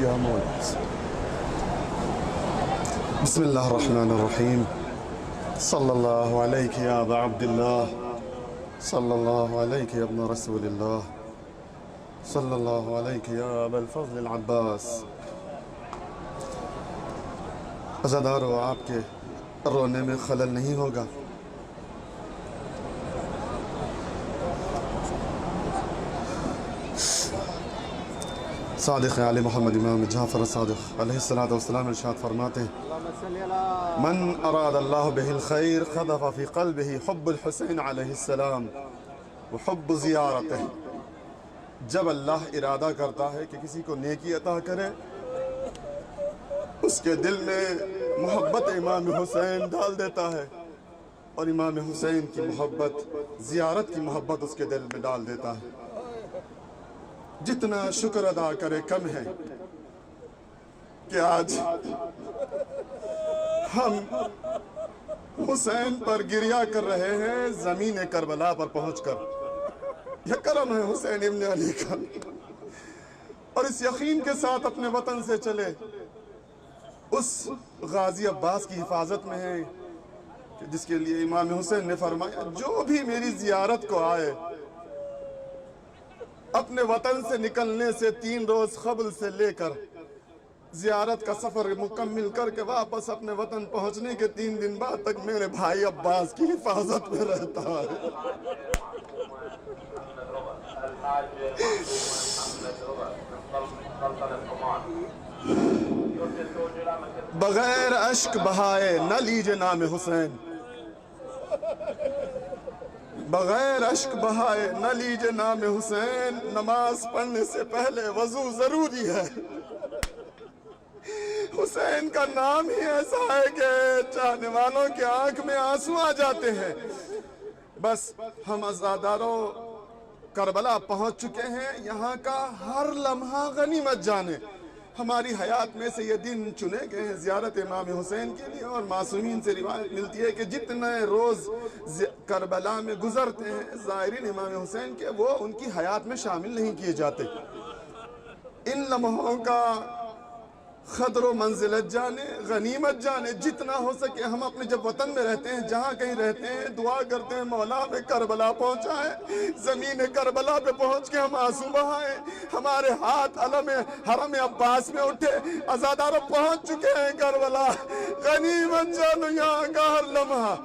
يا مولاي. بسم الله الرحمن الرحيم. صلى الله عليك يا أبا عبد الله، صلى الله عليك يا ابن رسول الله، صلى الله عليك يا أبا الفضل العباس. عزادارو آپ کے رونے میں خلل نہیں ہوگا. صادق علی محمد امام جعفر صادق علیہ السلام ارشاد فرماتے ہیں من اراد اللہ بہ الخیر قذف فی قلبہ حب الحسین علیہ السلام وحب زیارتہ. جب اللہ ارادہ کرتا ہے کہ کسی کو نیکی عطا کرے، اس کے دل میں محبت امام حسین ڈال دیتا ہے، اور امام حسین کی محبت، زیارت کی محبت اس کے دل میں ڈال دیتا ہے. جتنا شکر ادا کرے کم ہے کہ آج ہم حسین پر گریہ کر رہے ہیں زمین کربلا پر پہنچ کر. یہ کرم ہے حسین ابن علی کا، اور اس یقین کے ساتھ اپنے وطن سے چلے، اس غازی عباس کی حفاظت میں ہے کہ جس کے لیے امام حسین نے فرمایا جو بھی میری زیارت کو آئے، اپنے وطن سے نکلنے سے 3 روز قبل سے لے کر زیارت کا سفر مکمل کر کے واپس اپنے وطن پہنچنے کے 3 دن بعد تک میرے بھائی عباس کی حفاظت میں رہتا ہے. بغیر اشک بہائے نہ لیجے نام حسین، بغیر اشک بہائے نہ لیجے نام حسین. نماز پڑھنے سے پہلے وضو ضروری ہے. حسین کا نام ہی ایسا ہے کہ چاہنے والوں کے آنکھ میں آنسو آ جاتے ہیں. بس ہم عزاداروں کربلا پہنچ چکے ہیں. یہاں کا ہر لمحہ غنیمت جانے. ہماری حیات میں سے یہ دن چنے گئے ہیں زیارت امام حسین کے لیے، اور معصومین سے روایت ملتی ہے کہ جتنے روز کربلا میں گزرتے ہیں زائرین امام حسین کے، وہ ان کی حیات میں شامل نہیں کیے جاتے. ان لمحوں کا قدر و منزلت جانے، غنیمت جانے. جتنا ہو سکے ہم اپنے جب وطن میں رہتے ہیں، جہاں کہیں رہتے ہیں، دعا کرتے ہیں مولا میں کربلا پہنچائے، زمین کربلا پہ پہنچ کے ہم آنسو بہائیں، ہمارے ہاتھ علم حرم عباس میں اٹھے. عزاداروں پہنچ چکے ہیں کربلا، غنیمت جانو یہاں کا ہر لمحہ.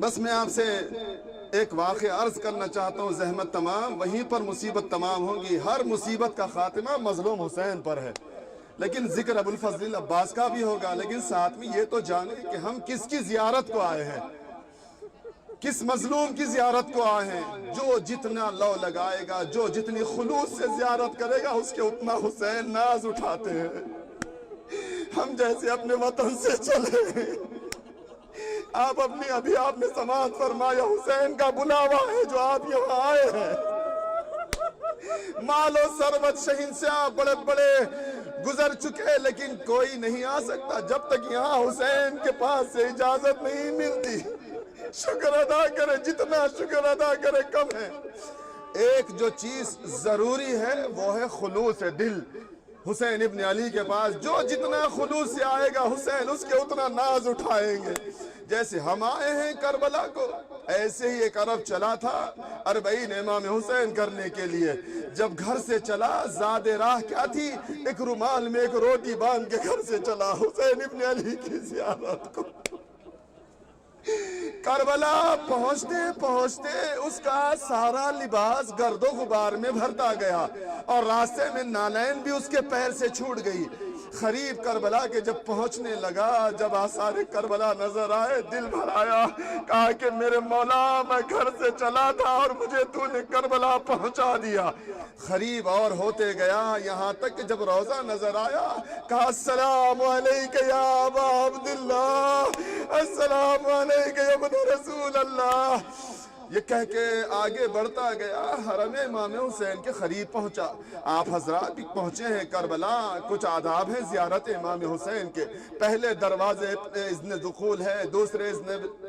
بس میں آپ سے ایک واقعہ عرض کرنا چاہتا ہوں. زحمت تمام، وہیں پر مصیبت تمام ہوگی. ہر مصیبت کا خاتمہ مظلوم حسین پر ہے، لیکن ذکر ابو الفضل عباس کا بھی ہوگا. لیکن ساتھ میں یہ تو جانیں کہ ہم کس کی زیارت کو آئے ہیں، کس مظلوم کی زیارت کو آئے ہیں. جو جتنا لو لگائے گا، جو جتنی خلوص سے زیارت کرے گا، اس کے اتنا حسین ناز اٹھاتے ہیں. ہم جیسے اپنے وطن سے چلے ہیں، آپ اپنی ابھی آپ نے سماعت فرمایا حسین کا بلاوا ہے جو آپ یہاں آئے ہیں. مال و ثروت شہنشاہ بڑے بڑے گزر چکے، لیکن کوئی نہیں آ سکتا جب تک یہاں حسین کے پاس سے اجازت نہیں ملتی. شکر ادا کرے، جتنا شکر ادا کرے کم ہے. ایک جو چیز ضروری ہے وہ ہے خلوص دل. حسین ابن علی کے پاس جو جتنا خلوص سے آئے گا، حسین اس کے اتنا ناز اٹھائیں گے. جیسے ہم آئے ہیں کربلا کو، ایسے ہی ایک عرب چلا تھا 40 امام حسین کرنے کے لیے. جب گھر سے چلا، زاد راہ کیا تھی؟ ایک رومال میں ایک روٹی باندھ کے گھر سے چلا حسین ابن علی کی زیارت کو. کربلا پہنچتے پہنچتے اس کا سارا لباس گرد و غبار میں بھرتا گیا، اور راستے میں نالین بھی اس کے پیر سے چھوٹ گئی. قریب کربلا کے جب پہنچنے لگا، جب آثار کربلا نظر آئے، دل بھر آیا. کہا کہ میرے مولا، میں گھر سے چلا تھا اور مجھے تو نے کربلا پہنچا دیا. قریب اور ہوتے گیا، یہاں تک کہ جب روضہ نظر آیا، کہا السلام علیک یا ابا عبداللہ، السلام علیک یا ابن رسول اللہ. یہ کہہ کے آگے بڑھتا گیا، حرم امام حسین کے قریب پہنچا۔ آپ حضرات بھی پہنچے ہیں کربلا، کچھ آداب ہیں زیارت امام حسین کے۔ پہلے دروازے پہ اذن دخول ہے، دوسرے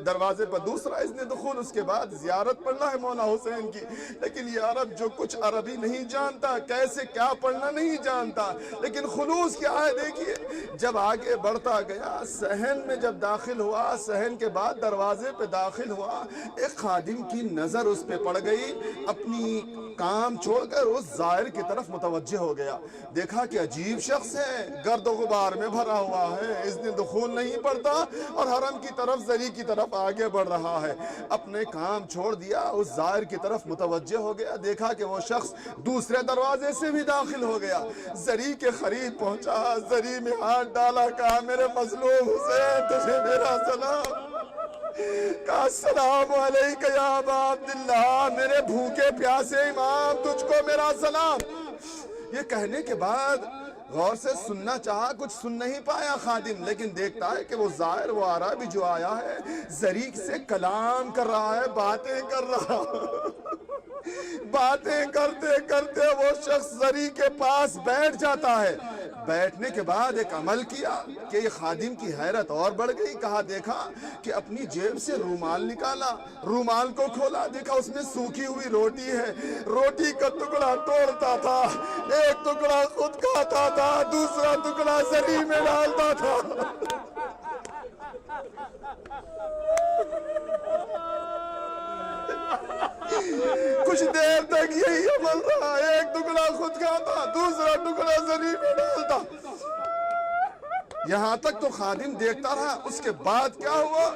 دروازے پر دوسرا اذن دخول، اس کے بعد زیارت پڑھنا ہے مولا حسین کی۔ لیکن یہ عرب جو کچھ عربی نہیں جانتا، کیسے کیا پڑھنا نہیں جانتا، لیکن خلوص کیا ہے دیکھیے۔ جب آگے بڑھتا گیا، صحن میں جب داخل ہوا، صحن کے بعد دروازے پہ داخل ہوا، ایک خادم کی نظر اس پہ پڑ گئی، اپنی کام چھوڑ کر اس زائر کی طرف متوجہ ہو گیا۔ دیکھا کہ عجیب شخص ہے، گرد و غبار میں بھرا ہوا ہے، اذن دخول نہیں پڑتا اور حرم کی طرف، زری کی طرف آگے بڑھ رہا ہے۔ اپنے کام چھوڑ دیا، اس زائر کی طرف متوجہ ہو گیا۔ دیکھا کہ وہ شخص دوسرے دروازے سے بھی داخل ہو گیا، زری کے قریب پہنچا، زری میں ہاتھ ڈالا، کہا میرے مظلوم حسین تجھے میرا سلام، کہا السلام علیکہ یا ابا عبداللہ، میرے بھوکے پیاسے امام تجھ کو میرا سلام۔ یہ کہنے کے بعد غور سے سننا چاہا، کچھ سن نہیں پایا خادم، لیکن دیکھتا ہے کہ وہ زائر، وہ عربی جو آیا ہے، زری سے کلام کر رہا ہے، باتیں کر رہا باتیں کرتے کرتے وہ شخص زری کے پاس بیٹھ جاتا ہے۔ بیٹھنے کے بعد ایک عمل کیا کہ یہ خادم کی حیرت اور بڑھ گئی۔ کہا دیکھا کہ اپنی جیب سے رومال نکالا، رومال کو کھولا، دیکھا اس میں سوکھی ہوئی روٹی ہے، روٹی کا ٹکڑا توڑتا تھا، ایک ٹکڑا خود کھاتا تھا، دوسرا ٹکڑا زری میں ڈالتا تھا۔ کچھ دیر تک یہی عمل رہا، ایک ٹکڑا خود کھاتا، دوسرا ٹکڑا زری میں ڈالتا، یہاں تک تو خادم دیکھتا رہا۔ اس کے بعد کیا ہوا،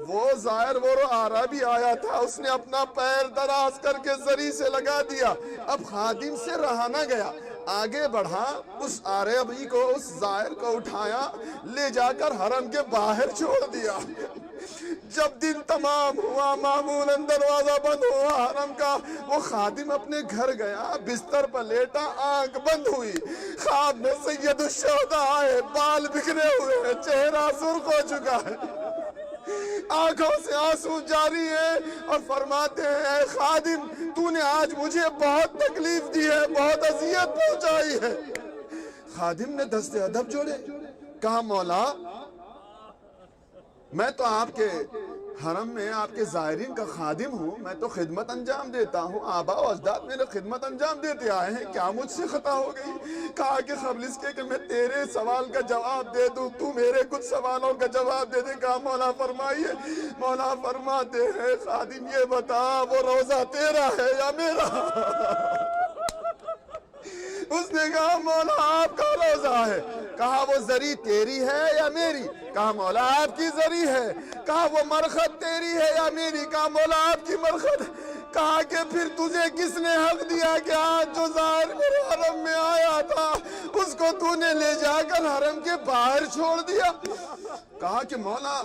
وہ زائر، وہ عربی آیا تھا، اس نے اپنا پیر دراز کر کے زری سے لگا دیا۔ اب خادم سے رہا نہ گیا، آگے بڑھا، اس عربی کو، اس زائر کو اٹھایا، لے جا کر حرم کے باہر چھوڑ دیا۔ جب دن تمام ہوا، معمولاً دروازہ بند ہوا حرم کا، وہ خادم اپنے گھر گیا، بستر پر لیٹا، آنکھ بند ہوئی، خواب میں سید الشہداء آئے، بال بکھرے ہوئے ہیں، چہرہ سرخ ہو چکا ہے، آنکھوں سے آنسو جاری ہے، اور فرماتے ہیں اے خادم تو نے آج مجھے بہت تکلیف دی ہے، بہت اذیت پہنچائی ہے۔ خادم نے دست ادب جوڑے، کہا مولا میں تو آپ کے حرم میں آپ کے زائرین کا خادم ہوں، میں تو خدمت انجام دیتا ہوں، آبا و اجداد میرے خدمت انجام دیتے آئے ہیں، کیا مجھ سے خطا ہو گئی؟ کہا کہ قبل اس کے کہ میں تیرے سوال کا جواب دے دوں، تو میرے کچھ سوالوں کا جواب دے دے۔ کہا مولا فرمائیے۔ مولا فرماتے ہیں خادم یہ بتا وہ روزہ تیرا ہے یا میرا؟ اس نے کہا مولا آپ کا روزہ ہے۔ کہا وہ زری تیری ہے یا میری؟ کہا مولا آپ کی زری ہے۔ کہا وہ مرخد تیری ہے یا میری؟ کہا مولا آپ کی مرخد۔ کہا کہ پھر تجھے کس نے حق دیا کہ آج جو زائر میرے حرم میں آیا تھا اس کو تو نے لے جا کر حرم کے باہر چھوڑ دیا؟ کہا کہ مولا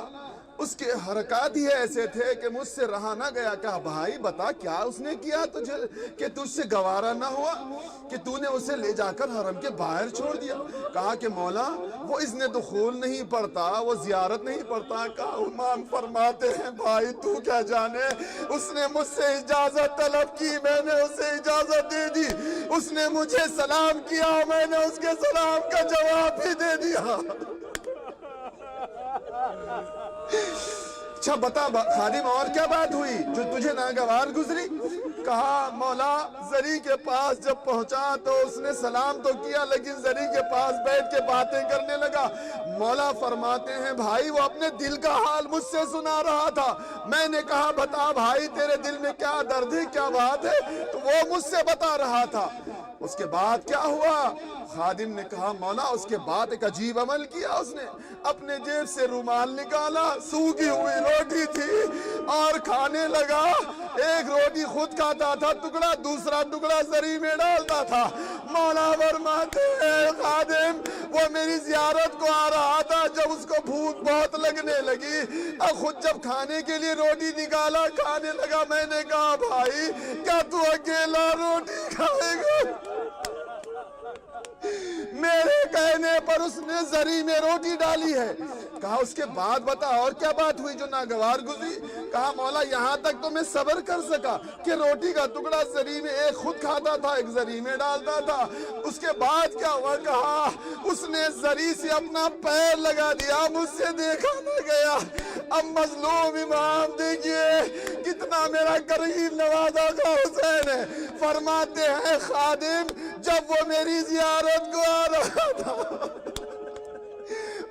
اس کے حرکات ہی ایسے تھے کہ مجھ سے رہا نہ گیا۔ کہا بھائی بتا کیا اس نے کیا تجھے کہ تجھ سے گوارا نہ ہوا کہ تو نے اسے لے جا کر حرم کے باہر چھوڑ دیا؟ کہا کہ مولا وہ اذن دخول نہیں پڑتا، وہ زیارت نہیں پڑتا۔ کہا امام فرماتے ہیں بھائی تو کیا جانے، اس نے مجھ سے اجازت طلب کی، میں نے اسے اجازت دے دی، اس نے مجھے سلام کیا، میں نے اس کے سلام کا جواب بھی دے دیا۔ اچھا بتا خادم اور کیا بات ہوئی جو تجھے ناگوار گزری؟ کہا مولا زری کے پاس جب پہنچا تو اس نے سلام تو کیا لیکن زری کے پاس بیٹھ کے باتیں کرنے لگا۔ مولا فرماتے ہیں بھائی وہ اپنے دل کا حال مجھ سے سنا رہا تھا، میں نے کہا بتا بھائی تیرے دل میں کیا درد ہے، کیا بات ہے، تو وہ مجھ سے بتا رہا تھا۔ اس کے بعد کیا ہوا؟ خادم نے کہا مولا اس کے بعد ایک عجیب عمل کیا، اس نے اپنے جیب سے رومال نکالا، سوکھی ہوئی روٹی تھی اور کھانے لگا، ایک روٹی خود کھاتا تھا ٹکڑا، دوسرا ٹکڑا زری میں ڈالتا تھا۔ مولا فرماتے ہیں خادم وہ میری زیارت کو آ رہا تھا، جب اس کو بھوک بہت لگنے لگی، اب خود جب کھانے کے لیے روٹی نکالا کھانے لگا، میں نے کہا بھائی کیا تو اکیلا روٹی کھائے گا؟ میرے کہنے پر اور اس نے زری میں روٹی ڈالی ہے۔ کہا اس کے بعد بتا اور کیا بات ہوئی جو ناگوار گزری؟ کہا مولا یہاں تک تو میں صبر کر سکا کہ روٹی کا ٹکڑا زری میں ایک خود کھاتا تھا ایک زری میں ڈالتا تھا، اس کے بعد کیا ہوا؟ کہا اس نے زری سے اپنا پیر لگا دیا، مجھ سے دیکھا نہ گیا۔ اب مظلوم امام دیکھئے کتنا میرا قریب نوازا کا حسین ہے۔ فرماتے ہیں خادم جب وہ میری زیارت کو آ رہا تھا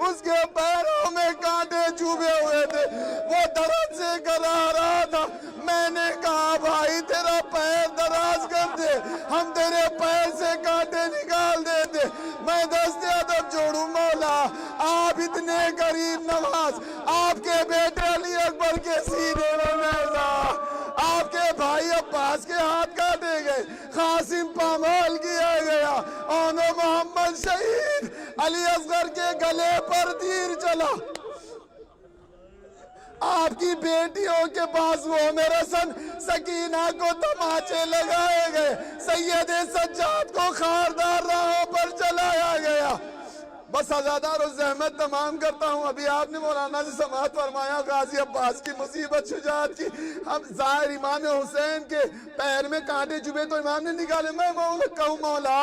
اس کے پیروں میں کانٹے چوبے ہوئے تھے، وہ درد سے کرا رہا تھا۔ میں نے کہا بھائی تیرا پیر دراز کر دے، ہم تیرے پیر سے کانٹے نکال دیتے۔ میں دست ادب جوڑوں مولا، آپ اتنے قریب نواز، آپ کے بیٹے علی اکبر کے سینے میں نیزہ، آپ کے بھائی عباس کے ہاتھ کاٹے گئے، قاسم پامال کیا گیا، اونو محمد شہید، علی اصغر کے گلے پر تیر چلا، آپ کی بیٹیوں کے بازوؤں میں رسن، سکینہ کو تماچے لگائے گئے، سید سجاد کو خاردار راہوں پر چلایا گیا۔ بس ازادار و زحمت تمام کرتا ہوں۔ ابھی آپ نے مولانا سے سماعت فرمایا غازی عباس کی مصیبت شجاعت کی۔ ہم ظاہر امام حسین کے پیر میں کانٹے چبھے تو امام نے نکالے۔ میں کہوں مولا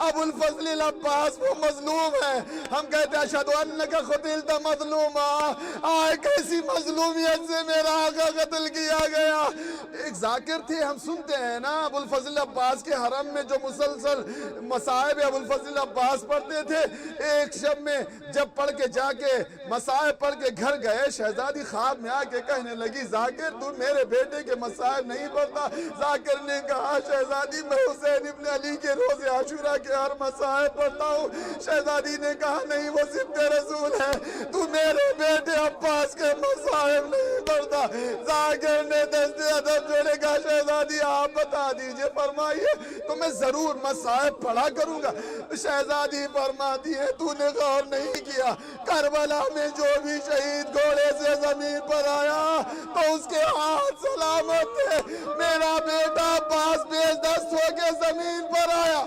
ابو الفضل العباس وہ مظلوم ہے، ہم کہتے ہیں اشہد انک قتلت مظلوما، آئے کیسی مظلومیت سے میرا آقا قتل کیا گیا۔ ایک ذاکر تھے، ہم سنتے ہیں نا ابو الفضل العباس کے حرم میں جو مسلسل مصائب ابو الفضل العباس پڑھتے تھے، ایک شب میں جب پڑھ کے جا کے مصائب پڑھ کے گھر گئے، شہزادی خواب میں آ کے کہنے لگی ذاکر تو میرے بیٹے کے مصائب نہیں پڑھتا؟ ذاکر نے کہا شہزادی میں حسین ابن علی کے روز عاشورہ کے ہر مصائب پڑھتا ہوں۔ شہزادی نے کہا نہیں وہ ضد رسول ہے، تو میرے بیٹے عباس کے مصائب نہیں پڑھتا۔ ذاکر نے دست ادب جوڑے کہا شہزادی آپ بتا دیجئے، فرمائیے تو میں ضرور مصائب پڑھا کروں گا۔ شہزادی فرماتی ہے تو نے غور نہیں کیا، کربلا میں جو بھی شہید گھوڑے سے زمین پر آیا تو اس کے ہاتھ سلامت تھے، میرا بیٹا عباس بیش دست ہو کے زمین پر آیا۔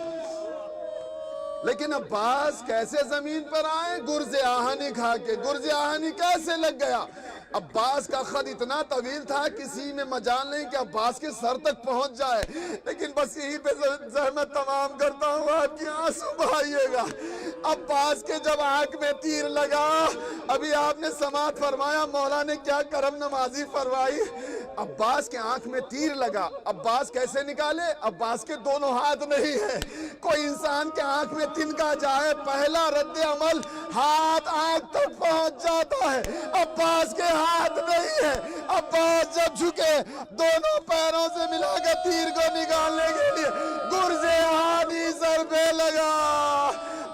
لیکن عباس کیسے زمین پر آئے؟ گرز آہنی کھا کے۔ گرز آہنی کیسے لگ گیا؟ عباس کا خط اتنا طویل تھا کسی میں مجال نہیں کہ عباس کے سر تک پہنچ جائے، لیکن بس یہی پہ زحمت تمام کرتا ہوں، آپ کی آنسو بہائیے گا۔ عباس کے جب آنکھ میں تیر لگا، ابھی آپ نے سماعت فرمایا مولا نے کیا کرم نمازی فرمائی، عباس کے آنکھ میں تیر لگا۔ عباس کیسے نکالے؟ عباس کے دونوں ہاتھ نہیں ہیں۔ کوئی انسان کے آنکھ میں تنکا جائے پہلا رد عمل ہاتھ آنکھ تک پہنچ جاتا ہے، عباس کے ہاتھ نہیں ہے۔ عباس جب جھکے دونوں پیروں سے ملا کے تیر کو نکالنے کے لیے گرز آہنی سر پہ لگا،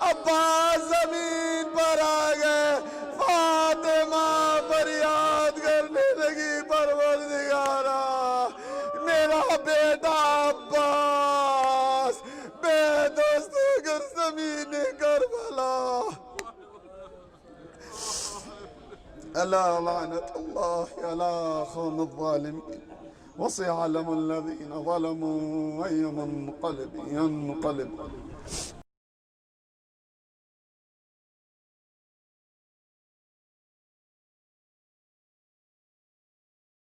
عباس زمین پر آ گئے۔ فاطمہ فریاد کرنے لگی پروردگارا میرا بیٹا عباس بے دوست گر زمین کربلا۔ ألا لعنة الله على قوم الظالمين وسيعلم الذين ظلموا أي منقلب ينقلب